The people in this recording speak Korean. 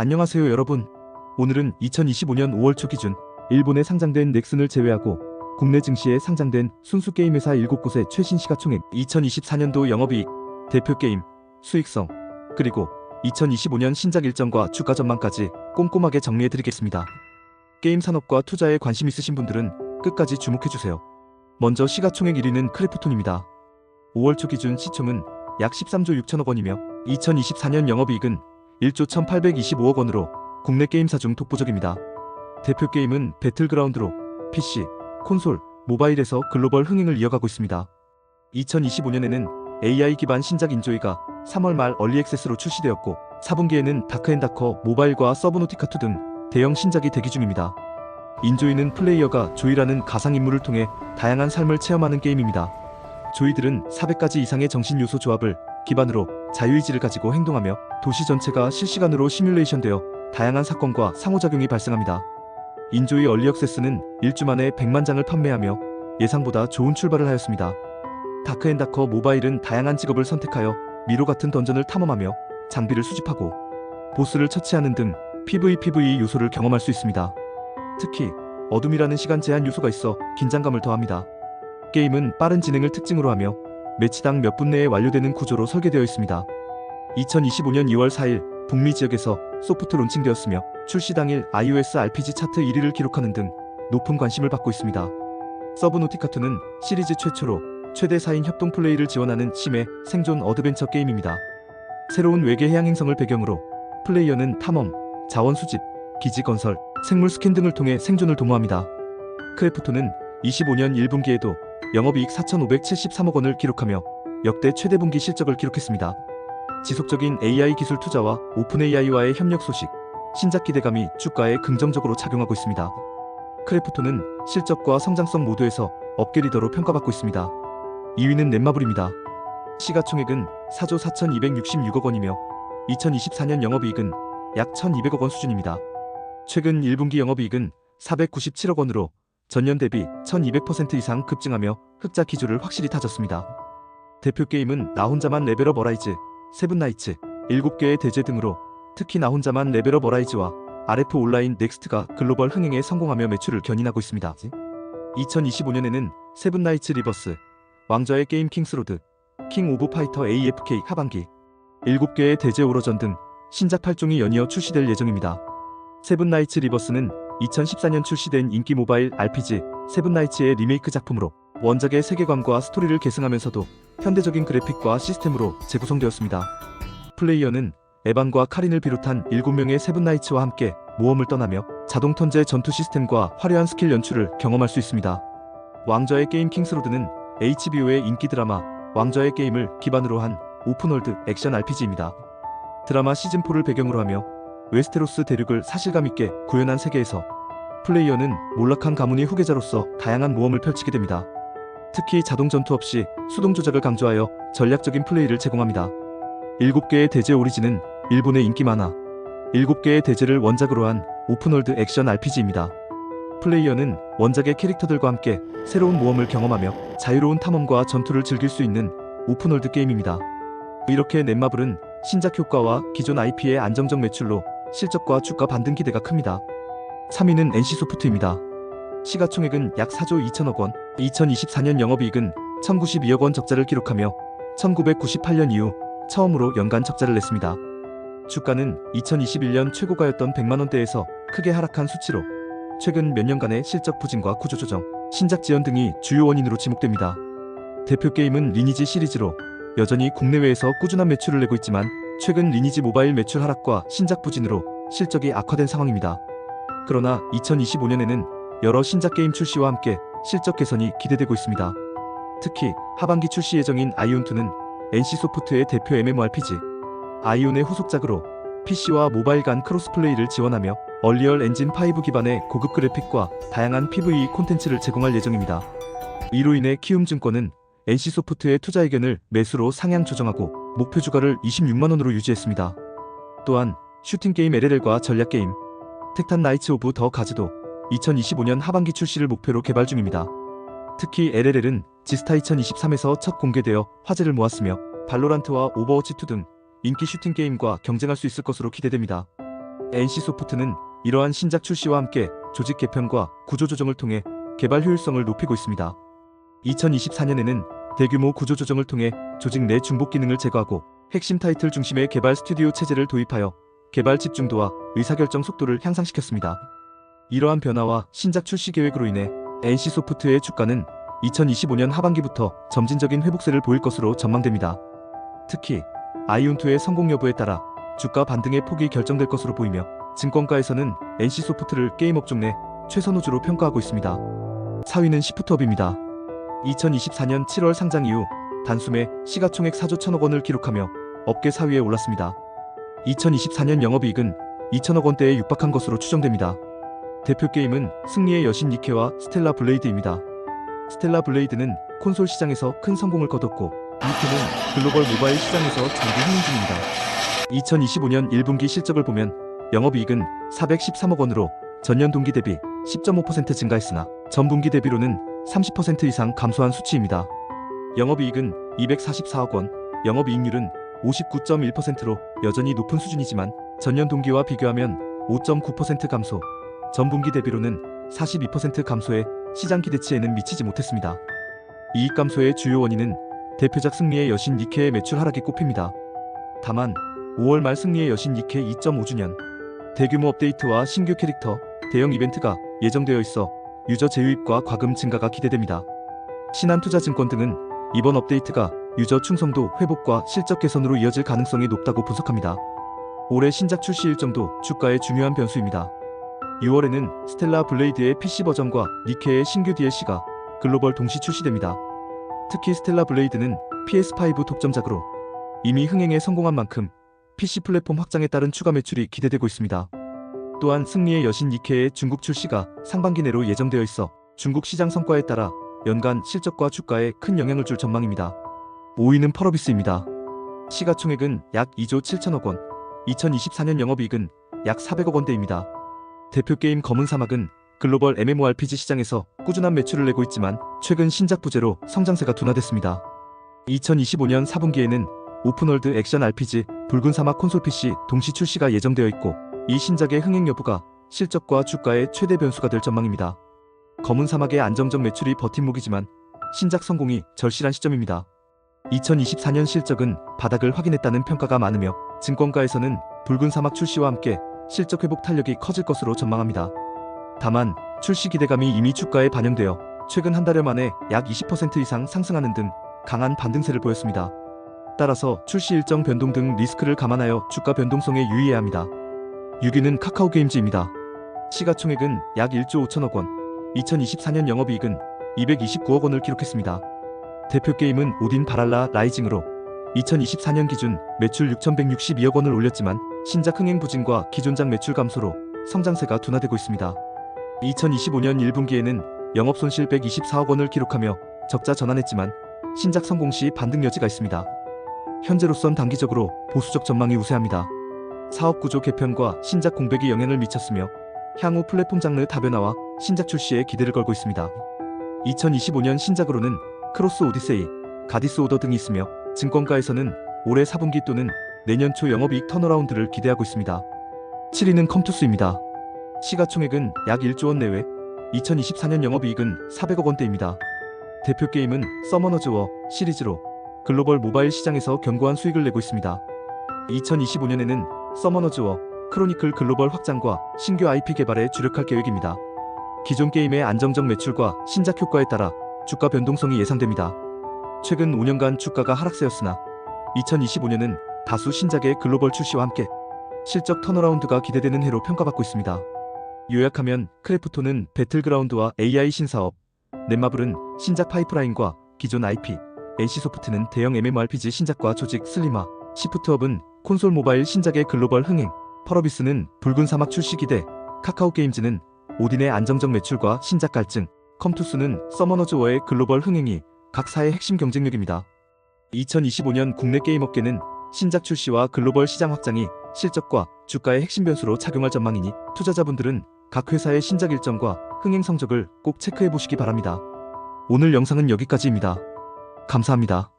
안녕하세요 여러분. 오늘은 2025년 5월 초 기준 일본에 상장된 넥슨을 제외하고 국내 증시에 상장된 순수 게임 회사 7곳의 최신 시가총액, 2024년도 영업이익, 대표 게임, 수익성, 그리고 2025년 신작 일정과 주가 전망까지 꼼꼼하게 정리해드리겠습니다. 게임 산업과 투자에 관심 있으신 분들은 끝까지 주목해주세요. 먼저 시가총액 1위는 크래프톤입니다. 5월 초 기준 시총은 약 13조 6천억 원이며 2024년 영업이익은 1조 1825억 원으로 국내 게임사 중 독보적입니다. 대표 게임은 배틀그라운드로 PC, 콘솔, 모바일에서 글로벌 흥행을 이어가고 있습니다. 2025년에는 AI 기반 신작 인조이가 3월 말 얼리 액세스로 출시되었고 4분기에는 다크앤다커 모바일과 서브노티카2 등 대형 신작이 대기 중입니다. 인조이는 플레이어가 조이라는 가상인물을 통해 다양한 삶을 체험하는 게임입니다. 조이들은 400가지 이상의 정신 요소 조합을 기반으로 자유의지를 가지고 행동하며 도시 전체가 실시간으로 시뮬레이션되어 다양한 사건과 상호작용이 발생합니다. 인조이 얼리 액세스는 1주 만에 100만 장을 판매하며 예상보다 좋은 출발을 하였습니다. 다크앤다커 모바일은 다양한 직업을 선택하여 미로 같은 던전을 탐험하며 장비를 수집하고 보스를 처치하는 등 PVE 요소를 경험할 수 있습니다. 특히 어둠이라는 시간 제한 요소가 있어 긴장감을 더합니다. 게임은 빠른 진행을 특징으로 하며 매치당 몇 분 내에 완료되는 구조로 설계되어 있습니다. 2025년 2월 4일 북미 지역에서 소프트 론칭되었으며 출시 당일 iOS RPG 차트 1위를 기록하는 등 높은 관심을 받고 있습니다. 서브노티카2는 시리즈 최초로 최대 4인 협동 플레이를 지원하는 심해 생존 어드벤처 게임입니다. 새로운 외계 해양 행성을 배경으로 플레이어는 탐험, 자원 수집, 기지 건설, 생물 스캔 등을 통해 생존을 도모합니다. 크래프톤은 25년 1분기에도 영업이익 4,573억 원을 기록하며 역대 최대 분기 실적을 기록했습니다. 지속적인 AI 기술 투자와 오픈 AI와의 협력 소식, 신작 기대감이 주가에 긍정적으로 작용하고 있습니다. 크래프톤은 실적과 성장성 모두에서 업계 리더로 평가받고 있습니다. 2위는 넷마블입니다. 시가총액은 4조 4,266억 원이며 2024년 영업이익은 약 1,200억 원 수준입니다. 최근 1분기 영업이익은 497억 원으로 전년 대비 1200% 이상 급증하며 흑자 기조를 확실히 다졌습니다. 대표 게임은 나 혼자만 레벨업 어라이즈, 세븐나이츠, 7개의 대죄 등으로 특히 나 혼자만 레벨업 어라이즈와 RF 온라인 넥스트가 글로벌 흥행에 성공하며 매출을 견인하고 있습니다. 2025년에는 세븐나이츠 리버스, 왕좌의 게임 킹스로드, 킹 오브 파이터 AFK 하반기, 7개의 대죄 오로전 등 신작 8종이 연이어 출시될 예정입니다. 세븐나이츠 리버스는 2014년 출시된 인기 모바일 RPG 세븐나이츠의 리메이크 작품으로 원작의 세계관과 스토리를 계승하면서도 현대적인 그래픽과 시스템으로 재구성되었습니다. 플레이어는 에반과 카린을 비롯한 7명의 세븐나이츠와 함께 모험을 떠나며 자동 턴제 전투 시스템과 화려한 스킬 연출을 경험할 수 있습니다. 왕좌의 게임 킹스로드는 HBO의 인기 드라마 왕좌의 게임을 기반으로 한 오픈월드 액션 RPG입니다. 드라마 시즌4를 배경으로 하며 웨스테로스 대륙을 사실감있게 구현한 세계에서 플레이어는 몰락한 가문의 후계자로서 다양한 모험을 펼치게 됩니다. 특히 자동 전투 없이 수동 조작을 강조하여 전략적인 플레이를 제공합니다. 7개의 대죄 오리진은 일본의 인기 만화 7개의 대죄를 원작으로 한 오픈월드 액션 RPG입니다. 플레이어는 원작의 캐릭터들과 함께 새로운 모험을 경험하며 자유로운 탐험과 전투를 즐길 수 있는 오픈월드 게임입니다. 이렇게 넷마블은 신작 효과와 기존 IP의 안정적 매출로 실적과 주가 반등 기대가 큽니다. 3위는 NC소프트입니다. 시가총액은 약 4조 2천억 원, 2024년 영업이익은 1,092억 원 적자를 기록하며 1998년 이후 처음으로 연간 적자를 냈습니다. 주가는 2021년 최고가였던 100만원대에서 크게 하락한 수치로 최근 몇 년간의 실적 부진과 구조조정, 신작 지연 등이 주요 원인으로 지목됩니다. 대표 게임은 리니지 시리즈로 여전히 국내외에서 꾸준한 매출을 내고 있지만 최근 리니지 모바일 매출 하락과 신작 부진으로 실적이 악화된 상황입니다. 그러나 2025년에는 여러 신작 게임 출시와 함께 실적 개선이 기대되고 있습니다. 특히 하반기 출시 예정인 아이온2는 NC소프트의 대표 MMORPG 아이온의 후속작으로 PC와 모바일 간 크로스플레이를 지원하며 얼리얼 엔진 5 기반의 고급 그래픽과 다양한 PVE 콘텐츠를 제공할 예정입니다. 이로 인해 키움증권은 NC소프트의 투자 의견을 매수로 상향 조정하고 목표 주가를 26만원으로 유지했습니다. 또한 슈팅게임 LLL과 전략게임 택탄 나이츠 오브 더 가즈도 2025년 하반기 출시를 목표로 개발 중입니다. 특히 LLL은 지스타 2023에서 첫 공개되어 화제를 모았으며 발로란트와 오버워치2 등 인기 슈팅게임과 경쟁할 수 있을 것으로 기대됩니다. NC소프트는 이러한 신작 출시와 함께 조직 개편과 구조 조정을 통해 개발 효율성을 높이고 있습니다. 2024년에는 대규모 구조 조정을 통해 조직 내 중복 기능을 제거하고 핵심 타이틀 중심의 개발 스튜디오 체제를 도입하여 개발 집중도와 의사결정 속도를 향상시켰습니다. 이러한 변화와 신작 출시 계획으로 인해 NC소프트의 주가는 2025년 하반기부터 점진적인 회복세를 보일 것으로 전망됩니다. 특히 아이온2의 성공 여부에 따라 주가 반등의 폭이 결정될 것으로 보이며 증권가에서는 NC소프트를 게임 업종 내 최선호주로 평가하고 있습니다. 4위는 시프트업입니다. 2024년 7월 상장 이후 단숨에 시가총액 4조 1천억 원을 기록하며 업계 4위에 올랐습니다. 2024년 영업이익은 2천억 원대에 육박한 것으로 추정됩니다. 대표 게임은 승리의 여신 니케와 스텔라 블레이드입니다. 스텔라 블레이드는 콘솔 시장에서 큰 성공을 거뒀고 니케는 글로벌 모바일 시장에서 장기 흥행 중입니다. 2025년 1분기 실적을 보면 영업이익은 413억 원으로 전년 동기 대비 10.5% 증가했으나 전분기 대비로는 30% 이상 감소한 수치입니다. 영업이익은 244억 원, 영업이익률은 59.1%로 여전히 높은 수준이지만 전년 동기와 비교하면 5.9% 감소, 전분기 대비로는 42% 감소해 시장 기대치에는 미치지 못했습니다. 이익 감소의 주요 원인은 대표작 승리의 여신 니케의 매출 하락이 꼽힙니다. 다만 5월 말 승리의 여신 니케 2.5주년 대규모 업데이트와 신규 캐릭터, 대형 이벤트가 예정되어 있어 유저 재유입과 과금 증가가 기대됩니다. 신한투자증권 등은 이번 업데이트가 유저 충성도 회복과 실적 개선으로 이어질 가능성이 높다고 분석합니다. 올해 신작 출시 일정도 주가의 중요한 변수입니다. 6월에는 스텔라 블레이드의 PC 버전과 니케의 신규 DLC가 글로벌 동시 출시됩니다. 특히 스텔라 블레이드는 PS5 독점작으로 이미 흥행에 성공한 만큼 PC 플랫폼 확장에 따른 추가 매출이 기대되고 있습니다. 또한 승리의 여신 니케의 중국 출시가 상반기 내로 예정되어 있어 중국 시장 성과에 따라 연간 실적과 주가에 큰 영향을 줄 전망입니다. 5위는 펄어비스입니다. 시가총액은 약 2조 7천억 원, 2024년 영업이익은 약 400억 원대입니다. 대표 게임 검은 사막은 글로벌 MMORPG 시장에서 꾸준한 매출을 내고 있지만 최근 신작 부재로 성장세가 둔화됐습니다. 2025년 4분기에는 오픈월드 액션 RPG 붉은 사막 콘솔 PC 동시 출시가 예정되어 있고 이 신작의 흥행 여부가 실적과 주가의 최대 변수가 될 전망입니다. 검은 사막의 안정적 매출이 버팀목이지만 신작 성공이 절실한 시점입니다. 2024년 실적은 바닥을 확인했다는 평가가 많으며 증권가에서는 붉은 사막 출시와 함께 실적 회복 탄력이 커질 것으로 전망합니다. 다만 출시 기대감이 이미 주가에 반영되어 최근 한 달여 만에 약 20% 이상 상승하는 등 강한 반등세를 보였습니다. 따라서 출시 일정 변동 등 리스크를 감안하여 주가 변동성에 유의해야 합니다. 6위는 카카오게임즈입니다. 시가총액은 약 1조 5천억 원, 2024년 영업이익은 229억 원을 기록했습니다. 대표 게임은 오딘 바랄라 라이징으로 2024년 기준 매출 6,162억 원을 올렸지만 신작 흥행 부진과 기존작 매출 감소로 성장세가 둔화되고 있습니다. 2025년 1분기에는 영업손실 124억 원을 기록하며 적자 전환했지만 신작 성공 시 반등 여지가 있습니다. 현재로선 단기적으로 보수적 전망이 우세합니다. 사업구조 개편과 신작 공백이 영향을 미쳤으며 향후 플랫폼 장르 다변화와 신작 출시에 기대를 걸고 있습니다. 2025년 신작으로는 크로스 오디세이, 가디스 오더 등이 있으며 증권가에서는 올해 4분기 또는 내년 초 영업이익 턴어라운드를 기대하고 있습니다. 7위는 컴투스입니다. 시가총액은 약 1조 원 내외, 2024년 영업이익은 400억 원대입니다. 대표 게임은 서머너즈 워 시리즈로 글로벌 모바일 시장에서 견고한 수익을 내고 있습니다. 2025년에는 서머너즈 워 크로니클 글로벌 확장과 신규 IP 개발에 주력할 계획입니다. 기존 게임의 안정적 매출과 신작 효과에 따라 주가 변동성이 예상됩니다. 최근 5년간 주가가 하락세였으나 2025년은 다수 신작의 글로벌 출시와 함께 실적 턴어라운드가 기대되는 해로 평가받고 있습니다. 요약하면 크래프톤은 배틀그라운드와 AI 신사업, 넷마블은 신작 파이프라인과 기존 IP, NC소프트는 대형 MMORPG 신작과 조직 슬림화, 시프트업은 콘솔 모바일 신작의 글로벌 흥행, 펄어비스는 붉은 사막 출시 기대, 카카오게임즈는 오딘의 안정적 매출과 신작 갈증, 컴투스는 서머너즈 워의 글로벌 흥행이 각 사의 핵심 경쟁력입니다. 2025년 국내 게임 업계는 신작 출시와 글로벌 시장 확장이 실적과 주가의 핵심 변수로 작용할 전망이니 투자자분들은 각 회사의 신작 일정과 흥행 성적을 꼭 체크해 보시기 바랍니다. 오늘 영상은 여기까지입니다. 감사합니다.